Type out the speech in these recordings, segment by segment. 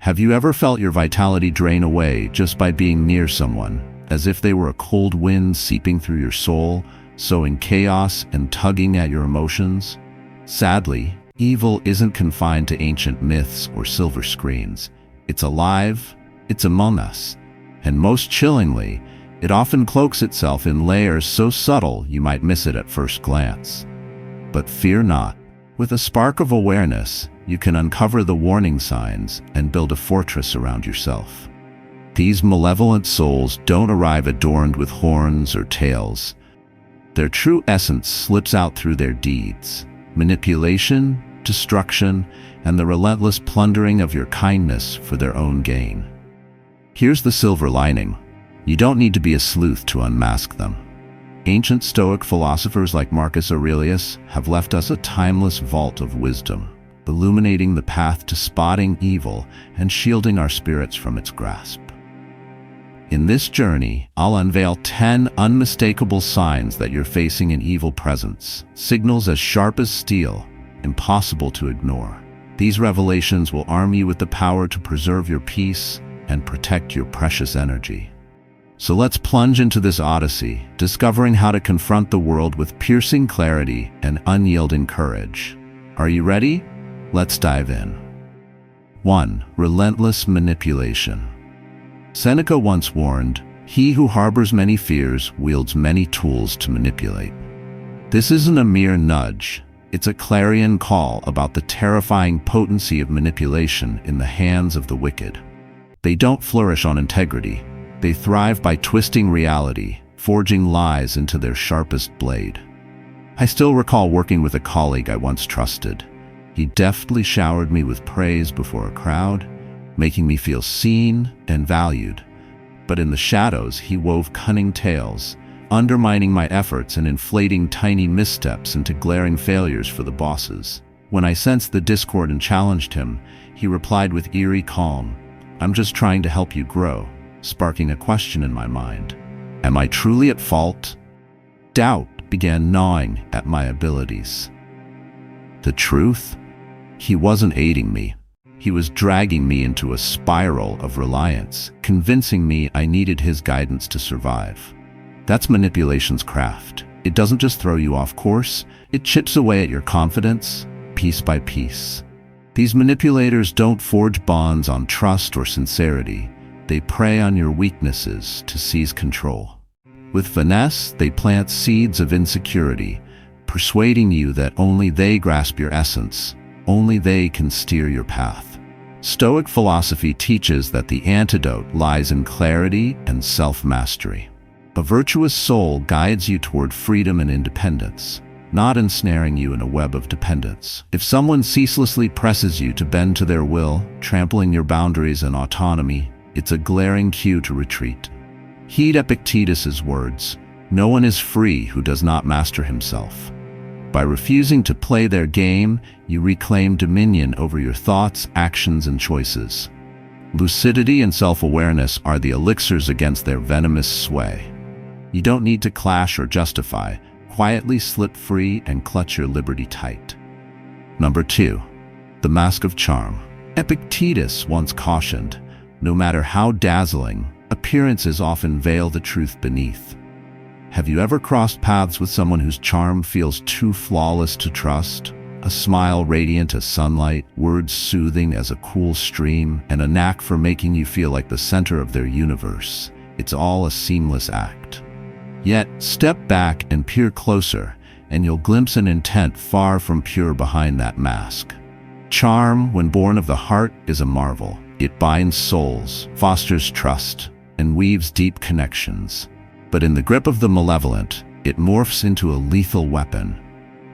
Have you ever felt your vitality drain away just by being near someone, as if they were a cold wind seeping through your soul, sowing chaos and tugging at your emotions? Sadly, evil isn't confined to ancient myths or silver screens. It's alive, it's among us, and most chillingly, it often cloaks itself in layers so subtle you might miss it at first glance. But fear not. With a spark of awareness, you can uncover the warning signs and build a fortress around yourself. These malevolent souls don't arrive adorned with horns or tails. Their true essence slips out through their deeds: manipulation, destruction, and the relentless plundering of your kindness for their own gain. Here's the silver lining. You don't need to be a sleuth to unmask them. Ancient Stoic philosophers like Marcus Aurelius have left us a timeless vault of wisdom, illuminating the path to spotting evil and shielding our spirits from its grasp. In this journey, I'll unveil 10 unmistakable signs that you're facing an evil presence, signals as sharp as steel, impossible to ignore. These revelations will arm you with the power to preserve your peace and protect your precious energy. So let's plunge into this odyssey, discovering how to confront the world with piercing clarity and unyielding courage. Are you ready? Let's dive in. 1. Relentless manipulation. Seneca once warned, "He who harbors many fears wields many tools to manipulate." This isn't a mere nudge. It's a clarion call about the terrifying potency of manipulation in the hands of the wicked. They don't flourish on integrity. They thrive by twisting reality, forging lies into their sharpest blade. I still recall working with a colleague I once trusted. He deftly showered me with praise before a crowd, making me feel seen and valued. But in the shadows, he wove cunning tales, undermining my efforts and inflating tiny missteps into glaring failures for the bosses. When I sensed the discord and challenged him, he replied with eerie calm, "I'm just trying to help you grow," sparking a question in my mind. Am I truly at fault? Doubt began gnawing at my abilities. The truth? He wasn't aiding me. He was dragging me into a spiral of reliance, convincing me I needed his guidance to survive. That's manipulation's craft. It doesn't just throw you off course, it chips away at your confidence, piece by piece. These manipulators don't forge bonds on trust or sincerity. They prey on your weaknesses to seize control. With finesse, they plant seeds of insecurity, persuading you that only they grasp your essence, only they can steer your path. Stoic philosophy teaches that the antidote lies in clarity and self-mastery. A virtuous soul guides you toward freedom and independence, not ensnaring you in a web of dependence. If someone ceaselessly presses you to bend to their will, trampling your boundaries and autonomy, it's a glaring cue to retreat. Heed Epictetus's words, "No one is free who does not master himself." By refusing to play their game, you reclaim dominion over your thoughts, actions, and choices. Lucidity and self-awareness are the elixirs against their venomous sway. You don't need to clash or justify. Quietly slip free and clutch your liberty tight. Number 2. The mask of charm. Epictetus once cautioned, no matter how dazzling, appearances often veil the truth beneath. Have you ever crossed paths with someone whose charm feels too flawless to trust? A smile radiant as sunlight, words soothing as a cool stream, and a knack for making you feel like the center of their universe. It's all a seamless act. Yet, step back and peer closer, and you'll glimpse an intent far from pure behind that mask. Charm, when born of the heart, is a marvel. It binds souls, fosters trust, and weaves deep connections. But in the grip of the malevolent, it morphs into a lethal weapon.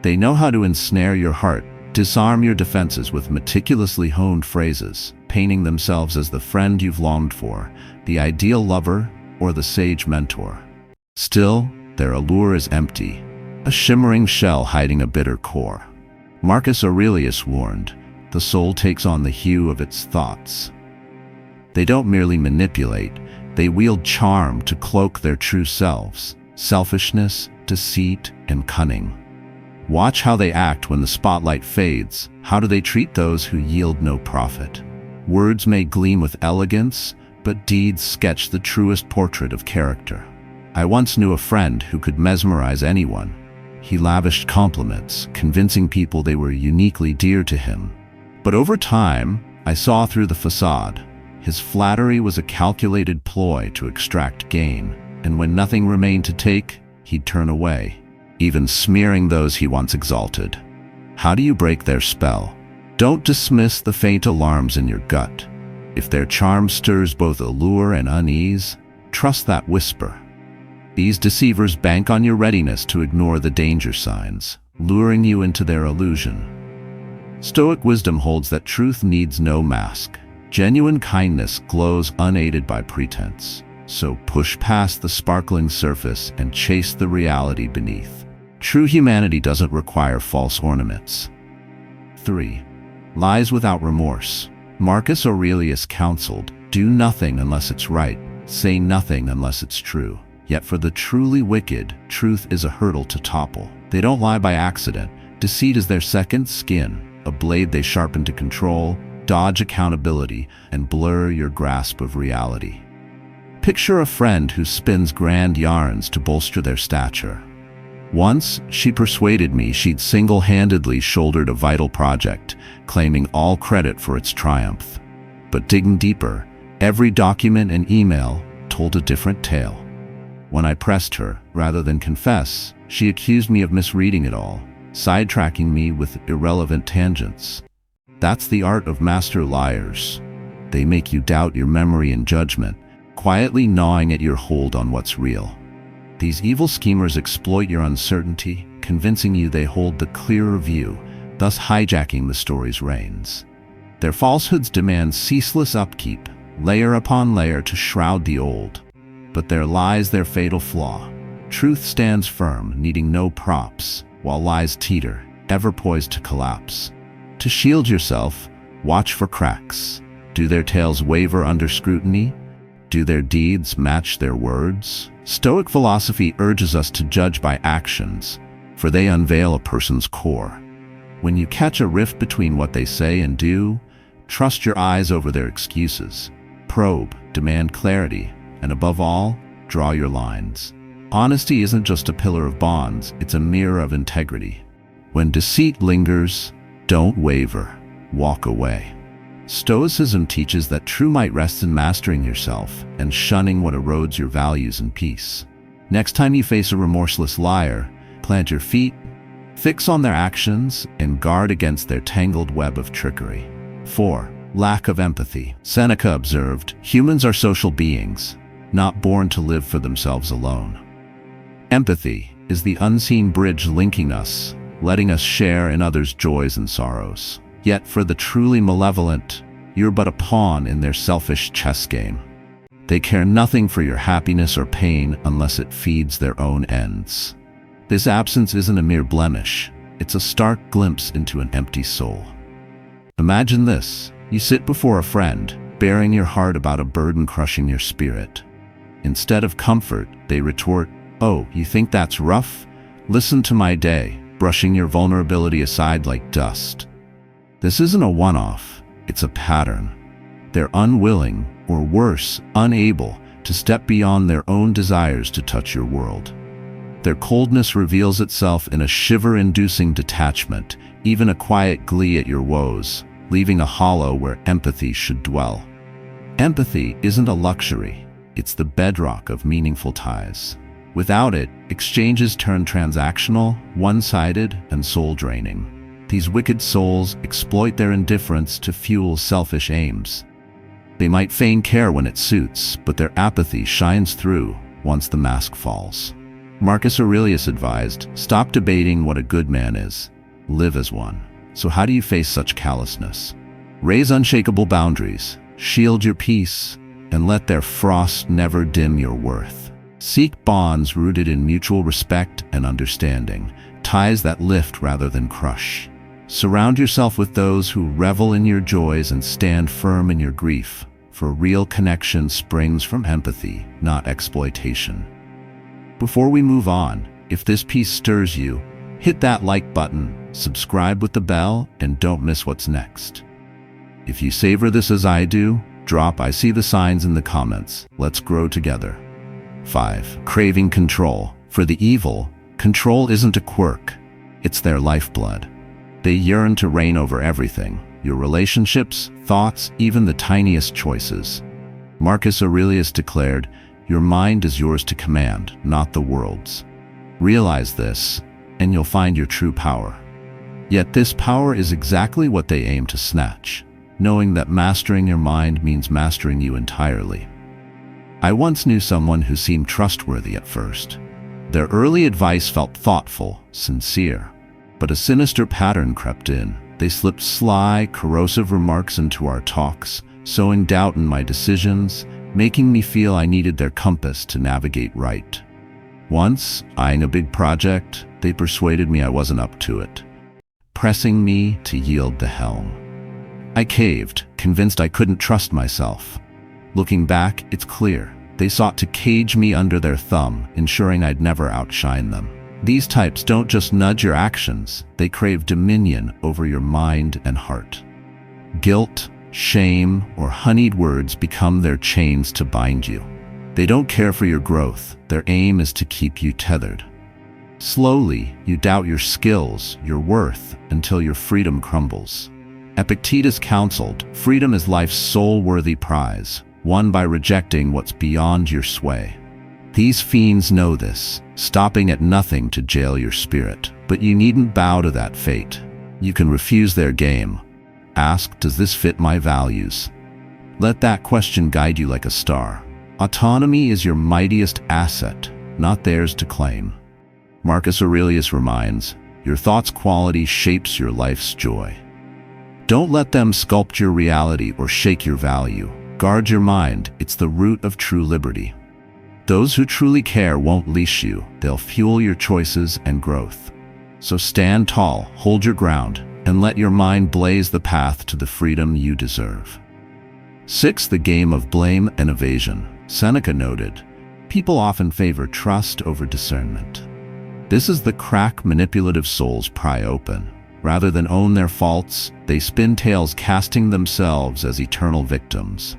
They know how to ensnare your heart, disarm your defenses with meticulously honed phrases, painting themselves as the friend you've longed for, the ideal lover, or the sage mentor. Still, their allure is empty, a shimmering shell hiding a bitter core. Marcus Aurelius warned, the soul takes on the hue of its thoughts. They don't merely manipulate, they wield charm to cloak their true selves, selfishness, deceit, and cunning. Watch how they act when the spotlight fades. How do they treat those who yield no profit? Words may gleam with elegance, but deeds sketch the truest portrait of character. I once knew a friend who could mesmerize anyone. He lavished compliments, convincing people they were uniquely dear to him. But over time, I saw through the facade. His flattery was a calculated ploy to extract gain, and when nothing remained to take, he'd turn away, even smearing those he once exalted. How do you break their spell? Don't dismiss the faint alarms in your gut. If their charm stirs both allure and unease, trust that whisper. These deceivers bank on your readiness to ignore the danger signs, luring you into their illusion. Stoic wisdom holds that truth needs no mask. Genuine kindness glows unaided by pretense. So push past the sparkling surface and chase the reality beneath. True humanity doesn't require false ornaments. 3. Lies without remorse. Marcus Aurelius counseled, "Do nothing unless it's right, say nothing unless it's true." Yet for the truly wicked, truth is a hurdle to topple. They don't lie by accident. Deceit is their second skin, a blade they sharpen to control, dodge accountability, and blur your grasp of reality. Picture a friend who spins grand yarns to bolster their stature. Once, she persuaded me she'd single-handedly shouldered a vital project, claiming all credit for its triumph. But digging deeper, every document and email told a different tale. When I pressed her, rather than confess, she accused me of misreading it all, sidetracking me with irrelevant tangents. That's the art of master liars. They make you doubt your memory and judgment, quietly gnawing at your hold on what's real. These evil schemers exploit your uncertainty, convincing you they hold the clearer view, thus hijacking the story's reins. Their falsehoods demand ceaseless upkeep, layer upon layer to shroud the old. But there lies their fatal flaw. Truth stands firm, needing no props, while lies teeter, ever poised to collapse. To shield yourself, watch for cracks. Do their tales waver under scrutiny? Do their deeds match their words? Stoic philosophy urges us to judge by actions, for they unveil a person's core. When you catch a rift between what they say and do, trust your eyes over their excuses. Probe, demand clarity, and above all, draw your lines. Honesty isn't just a pillar of bonds, it's a mirror of integrity. When deceit lingers, don't waver, walk away. Stoicism teaches that true might rests in mastering yourself and shunning what erodes your values and peace. Next time you face a remorseless liar, plant your feet, fix on their actions, and guard against their tangled web of trickery. 4. Lack of empathy. Seneca observed, "Humans are social beings, not born to live for themselves alone." Empathy is the unseen bridge linking us, letting us share in others' joys and sorrows. Yet for the truly malevolent, you're but a pawn in their selfish chess game. They care nothing for your happiness or pain unless it feeds their own ends. This absence isn't a mere blemish, it's a stark glimpse into an empty soul. Imagine this: you sit before a friend, bearing your heart about a burden crushing your spirit. Instead of comfort, they retort, "Oh, you think that's rough? Listen to my day," brushing your vulnerability aside like dust. This isn't a one-off, it's a pattern. They're unwilling, or worse, unable, to step beyond their own desires to touch your world. Their coldness reveals itself in a shiver-inducing detachment, even a quiet glee at your woes, leaving a hollow where empathy should dwell. Empathy isn't a luxury, it's the bedrock of meaningful ties. Without it, exchanges turn transactional, one-sided, and soul-draining. These wicked souls exploit their indifference to fuel selfish aims. They might feign care when it suits, but their apathy shines through once the mask falls. Marcus Aurelius advised, "Stop debating what a good man is. Live as one." So how do you face such callousness? Raise unshakable boundaries, shield your peace, and let their frost never dim your worth. Seek bonds rooted in mutual respect and understanding, ties that lift rather than crush. Surround yourself with those who revel in your joys and stand firm in your grief, for real connection springs from empathy, not exploitation. Before we move on, if this piece stirs you, hit that like button, subscribe with the bell, and don't miss what's next. If you savor this as I do, drop "I see the signs" in the comments. Let's grow together. 5. Craving control. For the evil, control isn't a quirk. It's their lifeblood. They yearn to reign over everything, your relationships, thoughts, even the tiniest choices. Marcus Aurelius declared, "Your mind is yours to command, not the world's." Realize this, and you'll find your true power. Yet this power is exactly what they aim to snatch, knowing that mastering your mind means mastering you entirely. I once knew someone who seemed trustworthy at first. Their early advice felt thoughtful, sincere. But a sinister pattern crept in. They slipped sly, corrosive remarks into our talks, sowing doubt in my decisions, making me feel I needed their compass to navigate right. Once, eyeing a big project, they persuaded me I wasn't up to it, pressing me to yield the helm. I caved, convinced I couldn't trust myself. Looking back, it's clear. They sought to cage me under their thumb, ensuring I'd never outshine them. These types don't just nudge your actions, they crave dominion over your mind and heart. Guilt, shame, or honeyed words become their chains to bind you. They don't care for your growth, their aim is to keep you tethered. Slowly, you doubt your skills, your worth, until your freedom crumbles. Epictetus counseled, freedom is life's sole worthy prize, won by rejecting what's beyond your sway. These fiends know this, stopping at nothing to jail your spirit. But you needn't bow to that fate. You can refuse their game. Ask, does this fit my values? Let that question guide you like a star. Autonomy is your mightiest asset, not theirs to claim. Marcus Aurelius reminds, your thought's quality shapes your life's joy. Don't let them sculpt your reality or shake your value. Guard your mind, it's the root of true liberty. Those who truly care won't leash you, they'll fuel your choices and growth. So stand tall, hold your ground, and let your mind blaze the path to the freedom you deserve. 6. The game of blame and evasion. Seneca noted, people often favor trust over discernment. This is the crack manipulative souls pry open. Rather than own their faults, they spin tales casting themselves as eternal victims.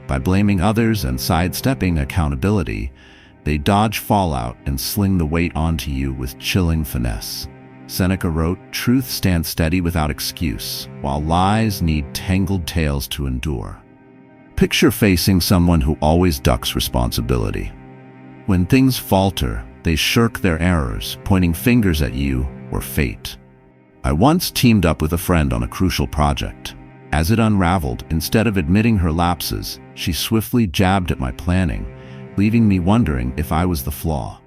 By blaming others and sidestepping accountability, they dodge fallout and sling the weight onto you with chilling finesse. Seneca wrote, truth stands steady without excuse, while lies need tangled tales to endure. Picture facing someone who always ducks responsibility. When things falter, they shirk their errors, pointing fingers at you or fate. I once teamed up with a friend on a crucial project. As it unraveled, instead of admitting her lapses, she swiftly jabbed at my planning, leaving me wondering if I was the flaw.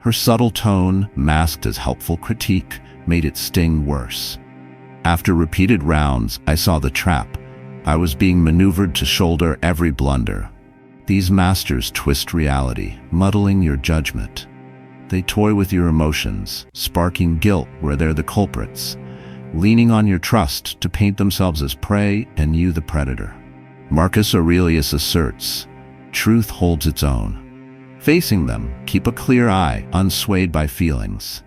Her subtle tone, masked as helpful critique, made it sting worse. After repeated rounds, I saw the trap. I was being maneuvered to shoulder every blunder. These masters twist reality, muddling your judgment. They toy with your emotions, sparking guilt where they're the culprits, leaning on your trust to paint themselves as prey and you the predator. Marcus Aurelius asserts, truth holds its own. Facing them, keep a clear eye, unswayed by feelings.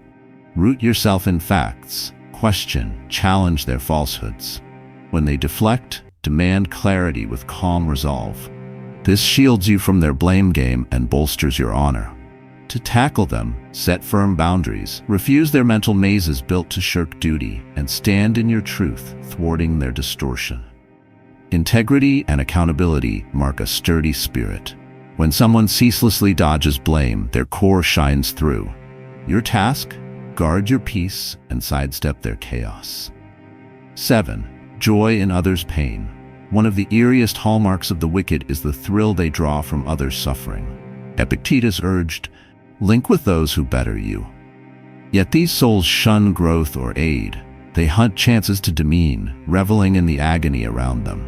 Root yourself in facts, question, challenge their falsehoods. When they deflect, demand clarity with calm resolve. This shields you from their blame game and bolsters your honor. To tackle them, set firm boundaries, refuse their mental mazes built to shirk duty, and stand in your truth, thwarting their distortion. Integrity and accountability mark a sturdy spirit. When someone ceaselessly dodges blame, their core shines through. Your task? Guard your peace and sidestep their chaos. 7. Joy in others' pain. One of the eeriest hallmarks of the wicked is the thrill they draw from others' suffering. Epictetus urged, link with those who better you. Yet these souls shun growth or aid. They hunt chances to demean, reveling in the agony around them.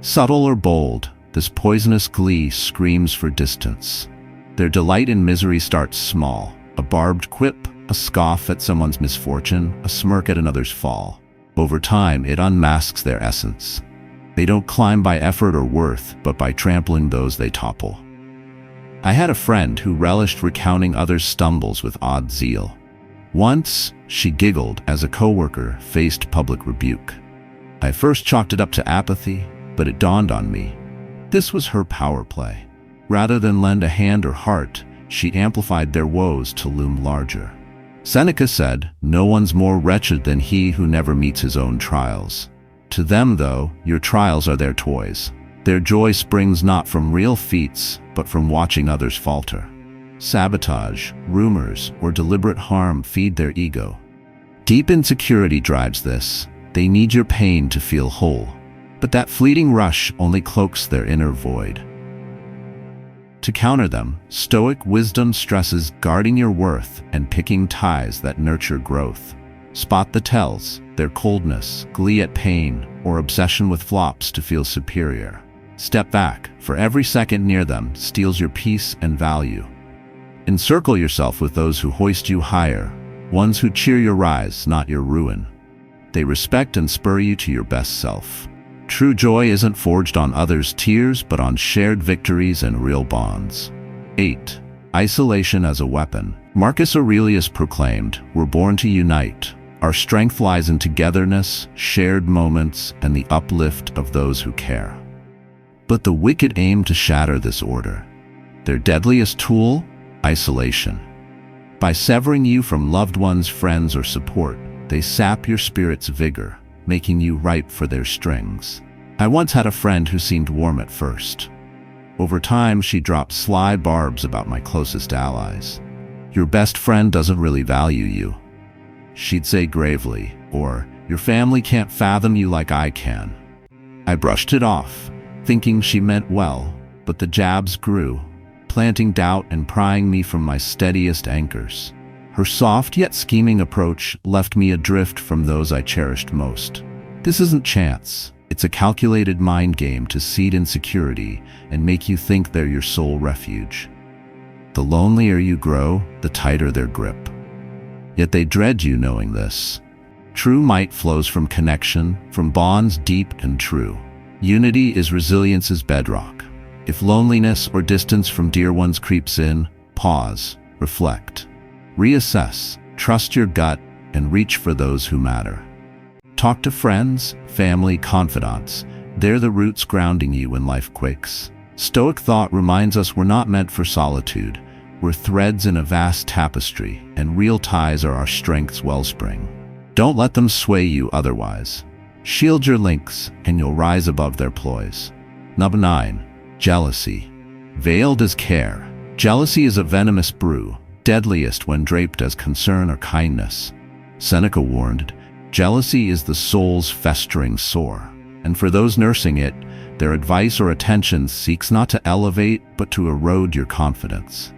Subtle or bold, this poisonous glee screams for distance. Their delight in misery starts small, a barbed quip, a scoff at someone's misfortune, a smirk at another's fall. Over time, it unmasks their essence. They don't climb by effort or worth, but by trampling those they topple. I had a friend who relished recounting others' stumbles with odd zeal. Once, she giggled as a coworker faced public rebuke. I first chalked it up to apathy, but it dawned on me. This was her power play. Rather than lend a hand or heart, she amplified their woes to loom larger. Seneca said, "No one's more wretched than he who never meets his own trials." To them, though, your trials are their toys. Their joy springs not from real feats, but from watching others falter. Sabotage, rumors, or deliberate harm feed their ego. Deep insecurity drives this. They need your pain to feel whole. But that fleeting rush only cloaks their inner void. To counter them, Stoic wisdom stresses guarding your worth and picking ties that nurture growth. Spot the tells, their coldness, glee at pain, or obsession with flops to feel superior. Step back, for every second near them steals your peace and value. Encircle yourself with those who hoist you higher, ones who cheer your rise, not your ruin. They respect and spur you to your best self. True joy isn't forged on others' tears, but on shared victories and real bonds. 8. Isolation as a weapon. Marcus Aurelius proclaimed, "We're born to unite. Our strength lies in togetherness, shared moments, and the uplift of those who care." But the wicked aim to shatter this order. Their deadliest tool? Isolation. By severing you from loved ones, friends, or support, they sap your spirit's vigor, making you ripe for their strings. I once had a friend who seemed warm at first. Over time, she dropped sly barbs about my closest allies. "Your best friend doesn't really value you," she'd say gravely, or "Your family can't fathom you like I can." I brushed it off, thinking she meant well, but the jabs grew, planting doubt and prying me from my steadiest anchors. Her soft yet scheming approach left me adrift from those I cherished most. This isn't chance. It's a calculated mind game to seed insecurity and make you think they're your sole refuge. The lonelier you grow, the tighter their grip. Yet they dread you knowing this. True might flows from connection, from bonds deep and true. Unity is resilience's bedrock. If loneliness or distance from dear ones creeps in, pause, reflect. Reassess, trust your gut, and reach for those who matter. Talk to friends, family, confidants. They're the roots grounding you when life quakes. Stoic thought reminds us we're not meant for solitude. We're threads in a vast tapestry, and real ties are our strength's wellspring. Don't let them sway you otherwise. Shield your links, and you'll rise above their ploys. Number 9. Jealousy. Veiled as care. Jealousy is a venomous brew, deadliest when draped as concern or kindness. Seneca warned, "Jealousy is the soul's festering sore," and for those nursing it, their advice or attention seeks not to elevate, but to erode your confidence.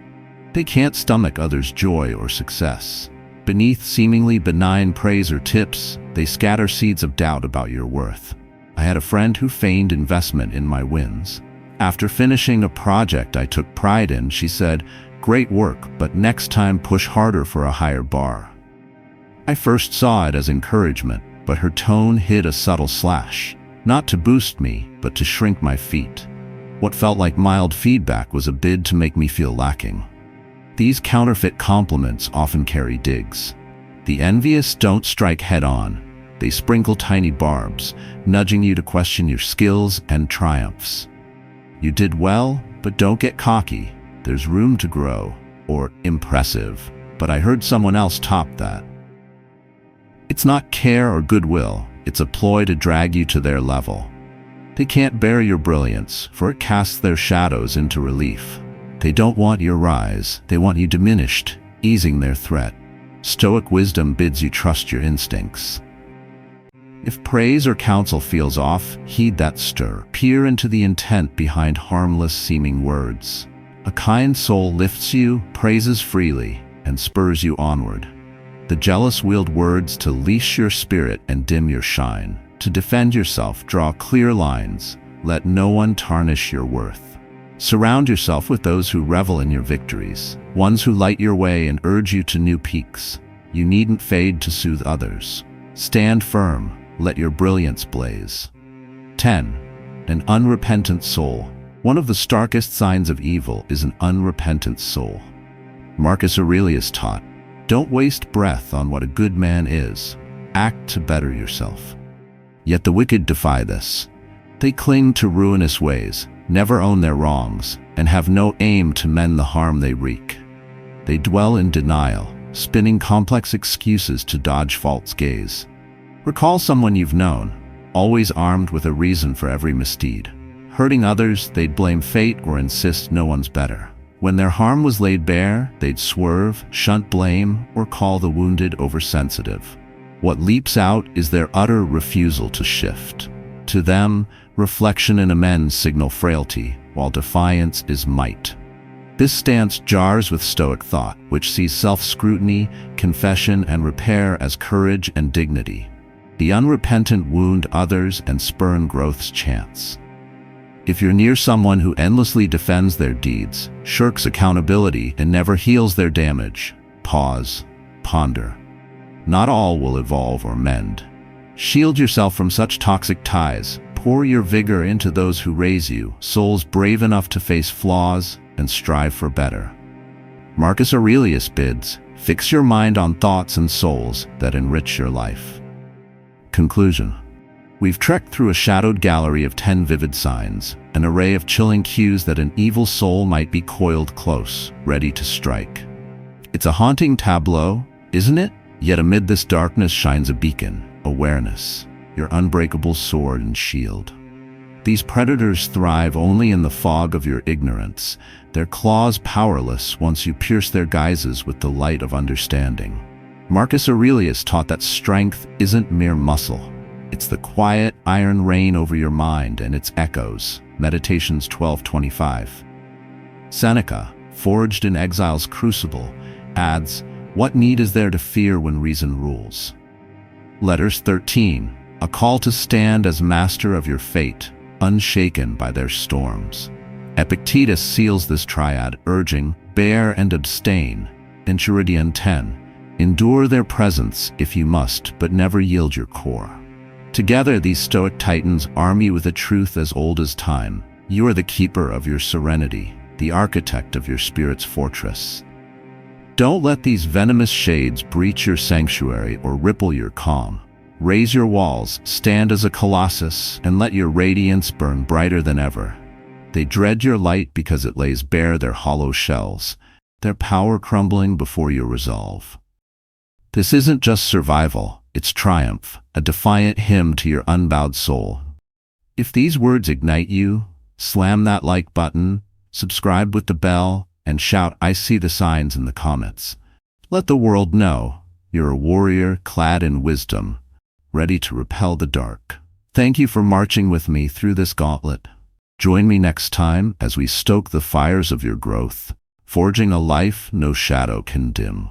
They can't stomach others' joy or success. Beneath seemingly benign praise or tips, they scatter seeds of doubt about your worth. I had a friend who feigned investment in my wins. After finishing a project I took pride in, she said, "Great work, but next time push harder for a higher bar." I first saw it as encouragement, but her tone hid a subtle slash, not to boost me, but to shrink my feet. What felt like mild feedback was a bid to make me feel lacking. These counterfeit compliments often carry digs. The envious don't strike head-on. They sprinkle tiny barbs, nudging you to question your skills and triumphs. You did well, but don't get cocky. There's room to grow, or impressive, but I heard someone else top that. It's not care or goodwill, it's a ploy to drag you to their level. They can't bear your brilliance, for it casts their shadows into relief. They don't want your rise, they want you diminished, easing their threat. Stoic wisdom bids you trust your instincts. If praise or counsel feels off, heed that stir. Peer into the intent behind harmless seeming words. A kind soul lifts you, praises freely, and spurs you onward. The jealous wield words to leash your spirit and dim your shine. To defend yourself, draw clear lines. Let no one tarnish your worth. Surround yourself with those who revel in your victories, ones who light your way and urge you to new peaks. You needn't fade to soothe others. Stand firm, let your brilliance blaze. 10. An unrepentant soul. One of the starkest signs of evil is an unrepentant soul. Marcus Aurelius taught, "Don't waste breath on what a good man is. Act to better yourself." Yet the wicked defy this. They cling to ruinous ways, never own their wrongs, and have no aim to mend the harm they wreak. They dwell in denial, spinning complex excuses to dodge false gaze. Recall someone you've known, always armed with a reason for every misdeed. Hurting others, they'd blame fate or insist no one's better. When their harm was laid bare, they'd swerve, shunt blame, or call the wounded oversensitive. What leaps out is their utter refusal to shift. To them, reflection and amends signal frailty, while defiance is might. This stance jars with Stoic thought, which sees self-scrutiny, confession, and repair as courage and dignity. The unrepentant wound others and spurn growth's chance. If you're near someone who endlessly defends their deeds, shirks accountability, and never heals their damage, pause, ponder. Not all will evolve or mend. Shield yourself from such toxic ties. Pour your vigor into those who raise you, souls brave enough to face flaws and strive for better. Marcus Aurelius bids, fix your mind on thoughts and souls that enrich your life. Conclusion. We've trekked through a shadowed gallery of 10 vivid signs, an array of chilling cues that an evil soul might be coiled close, ready to strike. It's a haunting tableau, isn't it? Yet amid this darkness shines a beacon, awareness, your unbreakable sword and shield. These predators thrive only in the fog of your ignorance, their claws powerless once you pierce their guises with the light of understanding. Marcus Aurelius taught that strength isn't mere muscle. It's the quiet iron reign over your mind and its echoes. Meditations 12:25. Seneca, forged in exile's crucible, adds, "What need is there to fear when reason rules?" Letters 13, a call to stand as master of your fate, unshaken by their storms. Epictetus seals this triad, urging, "Bear and abstain." Enchiridion 10, "Endure their presence if you must, but never yield your core." Together, these Stoic titans arm you with a truth as old as time. You are the keeper of your serenity, the architect of your spirit's fortress. Don't let these venomous shades breach your sanctuary or ripple your calm. Raise your walls, stand as a colossus, and let your radiance burn brighter than ever. They dread your light because it lays bare their hollow shells, their power crumbling before your resolve. This isn't just survival, it's triumph, a defiant hymn to your unbowed soul. If these words ignite you, slam that like button, subscribe with the bell, and shout, "I see the signs" in the comments. Let the world know you're a warrior clad in wisdom, ready to repel the dark. Thank you for marching with me through this gauntlet. Join me next time as we stoke the fires of your growth, forging a life no shadow can dim.